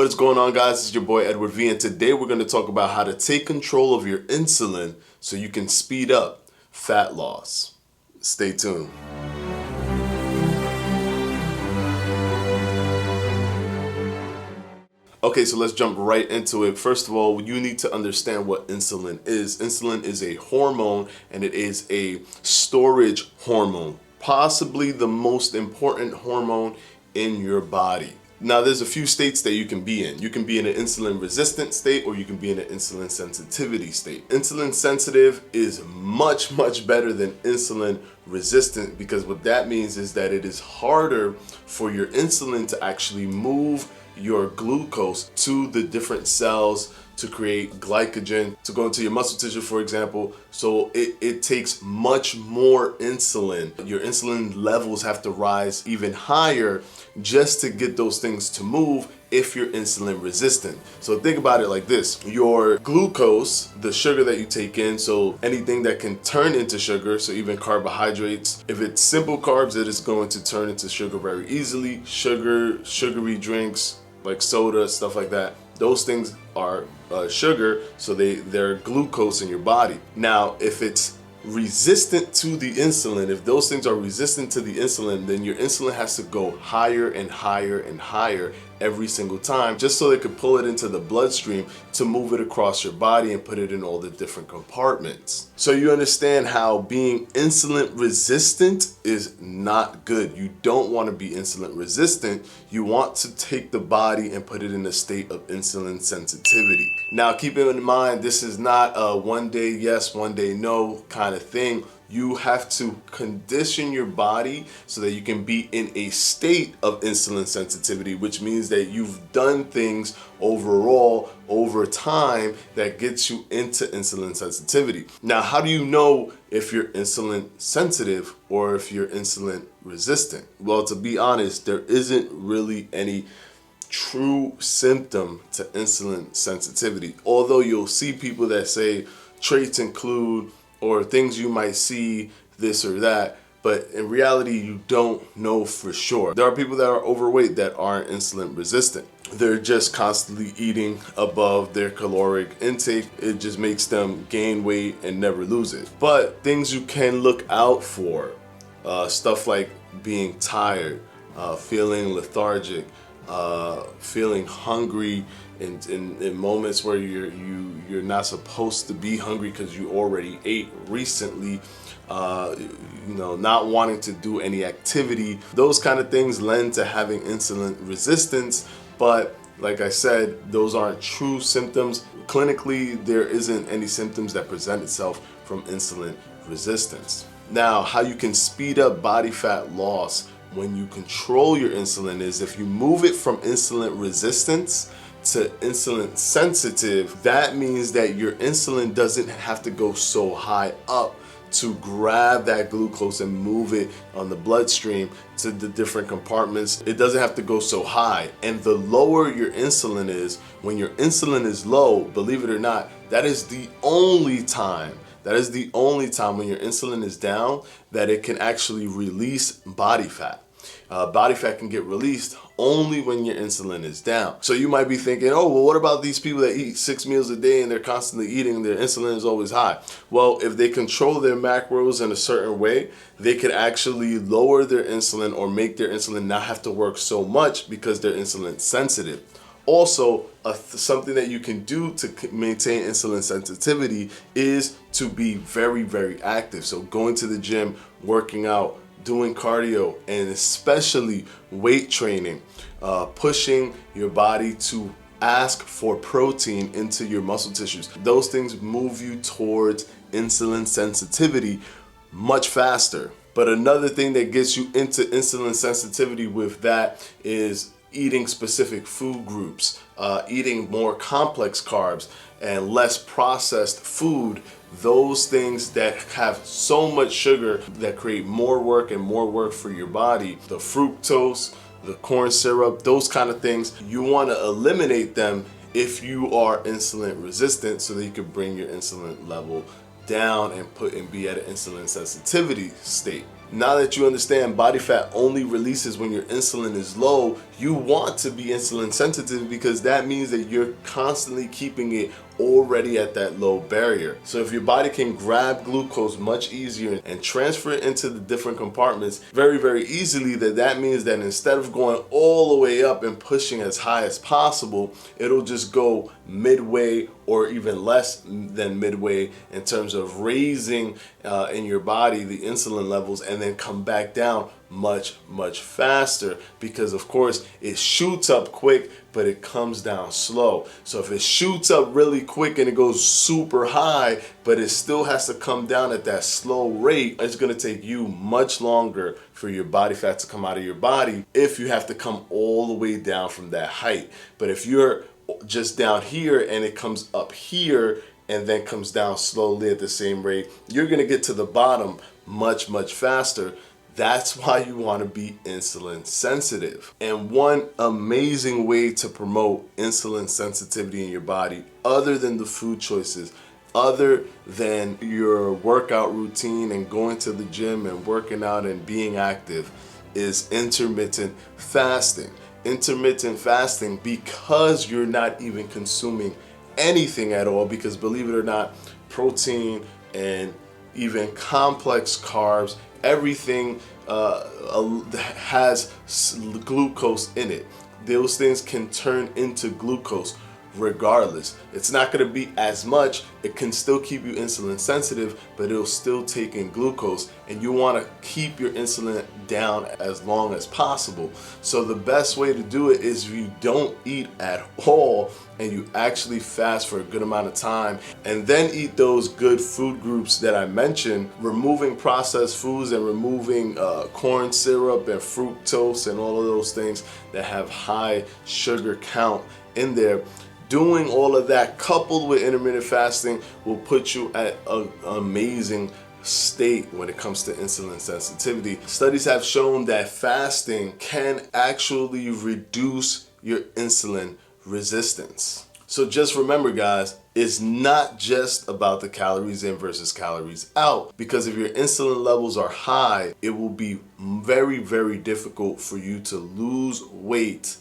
What is going on, guys? It's your boy Edward V, and today we're going to talk about how to take control of your insulin so you can speed up fat loss. Stay tuned. Okay, so let's jump right into it. First of all, you need to understand what insulin is. Insulin is a hormone, and it is a storage hormone, possibly the most important hormone in your body. Now, there's a few states that you can be in. You can be in an insulin resistant state, or you can be in an insulin sensitivity state. Insulin sensitive is much, much better than insulin resistant, because what that means is that it is harder for your insulin to actually move your glucose to the different cells to create glycogen to go into your muscle tissue, for example. So it takes much more insulin. Your insulin levels have to rise even higher just to get those things to move if you're insulin resistant. So think about it like this. Your glucose, the sugar that you take in, so anything that can turn into sugar, so even carbohydrates, if it's simple carbs, it is going to turn into sugar very easily. Sugar, sugary drinks like soda, stuff like that, those things are sugar, so they're glucose in your body. Now, if it's resistant to the insulin, if those things are resistant to the insulin, then your insulin has to go higher and higher and higher every single time, just so they could pull it into the bloodstream to move it across your body and put it in all the different compartments. So you understand how being insulin resistant is not good. You don't want to be insulin resistant. You want to take the body and put it in a state of insulin sensitivity. Now, keep in mind, this is not a one day yes, one day no kind of thing. You have to condition your body so that you can be in a state of insulin sensitivity, which means that you've done things overall over time that gets you into insulin sensitivity. Now, how do you know if you're insulin sensitive or if you're insulin resistant? Well, to be honest, there isn't really any true symptom to insulin sensitivity. Although you'll see people that say traits include, or things you might see, this or that, but in reality, you don't know for sure. There are people that are overweight that aren't insulin resistant. They're just constantly eating above their caloric intake. It just makes them gain weight and never lose it. But things you can look out for, stuff like being tired, feeling lethargic, feeling hungry in moments where you're not supposed to be hungry because you already ate recently, not wanting to do any activity. Those kind of things lend to having insulin resistance, but like I said, those aren't true symptoms. Clinically, there isn't any symptoms that present itself from insulin resistance. Now, how you can speed up body fat loss when you control your insulin is if you move it from insulin resistance to insulin sensitive. That means that your insulin doesn't have to go so high up to grab that glucose and move it on the bloodstream to the different compartments. It doesn't have to go so high. And the lower your insulin is, when your insulin is low, believe it or not, that is the only time when your insulin is down that it can actually release body fat. Body fat can get released only when your insulin is down. So you might be thinking, oh, well, what about these people that eat 6 meals a day and they're constantly eating, their insulin is always high? Well, if they control their macros in a certain way, they could actually lower their insulin or make their insulin not have to work so much because they're insulin sensitive. Also, something that you can do to maintain insulin sensitivity is to be very, very active. So going to the gym, working out, doing cardio, and especially weight training, pushing your body to ask for protein into your muscle tissues. Those things move you towards insulin sensitivity much faster. But another thing that gets you into insulin sensitivity with that is eating specific food groups, eating more complex carbs and less processed food. Those things that have so much sugar that create more work and more work for your body, the fructose, the corn syrup, those kind of things, you want to eliminate them if you are insulin resistant, so that you can bring your insulin level down and be at an insulin sensitivity state. now that you understand body fat only releases when your insulin is low, you want to be insulin sensitive because that means that you're constantly keeping it already at that low barrier. So if your body can grab glucose much easier and transfer it into the different compartments very, very easily, that means that instead of going all the way up and pushing as high as possible, it'll just go midway or even less than midway in terms of raising in your body the insulin levels, and then come back down much faster, because of course it shoots up quick but it comes down slow. So if it shoots up really quick and it goes super high but it still has to come down at that slow rate, it's going to take you much longer for your body fat to come out of your body if you have to come all the way down from that height. But if you're just down here and it comes up here and then comes down slowly at the same rate, you're going to get to the bottom much faster. That's why you want to be insulin sensitive. And one amazing way to promote insulin sensitivity in your body, other than the food choices, other than your workout routine and going to the gym and working out and being active, is intermittent fasting. Intermittent fasting, because you're not even consuming anything at all, because believe it or not, protein and even complex carbs, everything has glucose in it. Those things can turn into glucose regardless. It's not going to be as much. It can still keep you insulin sensitive, but it'll still take in glucose, and you want to keep your insulin down as long as possible. So the best way to do it is you don't eat at all and you actually fast for a good amount of time, and then eat those good food groups that I mentioned, removing processed foods and removing corn syrup and fructose and all of those things that have high sugar count in there. Doing all of that coupled with intermittent fasting will put you at an amazing state when it comes to insulin sensitivity. Studies have shown that fasting can actually reduce your insulin resistance. So just remember, guys, it's not just about the calories in versus calories out, because if your insulin levels are high, it will be very difficult for you to lose weight,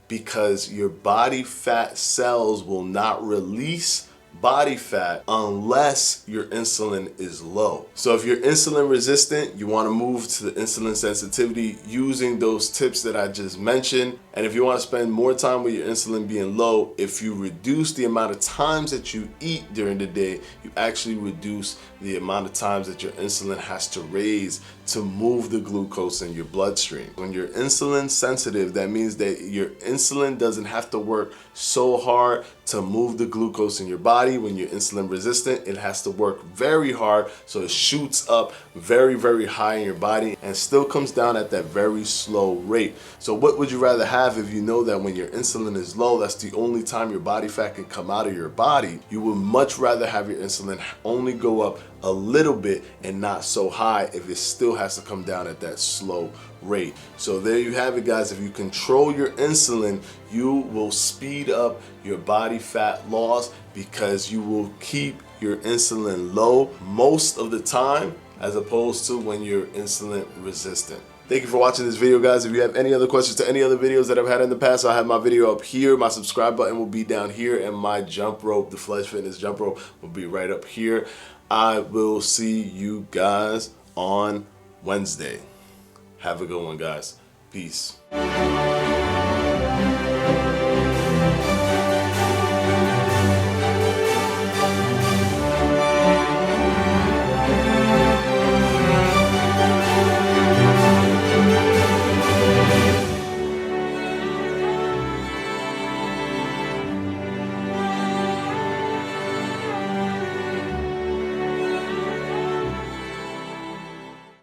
because your body fat cells will not release body fat unless your insulin is low. So if you're insulin resistant, you want to move to the insulin sensitivity using those tips that I just mentioned. And if you want to spend more time with your insulin being low, if you reduce the amount of times that you eat during the day, you actually reduce the amount of times that your insulin has to raise to move the glucose in your bloodstream. When you're insulin sensitive, that means that your insulin doesn't have to work so hard to move the glucose in your body. When you're insulin resistant, it has to work very hard, so it shoots up very high in your body and still comes down at that very slow rate. So what would you rather have if you know that when your insulin is low, that's the only time your body fat can come out of your body? You would much rather have your insulin only go up a little bit and not so high if it still has to come down at that slow rate. So there you have it, guys. If you control your insulin, you will speed up your body fat loss, because you will keep your insulin low most of the time, as opposed to when you're insulin resistant. Thank you for watching this video, guys. If you have any other questions to any other videos that I've had in the past, I'll have my video up here. My subscribe button will be down here, and my jump rope, the Fledge Fitness jump rope, will be right up here. I will see you guys on Wednesday. Have a good one, guys. Peace.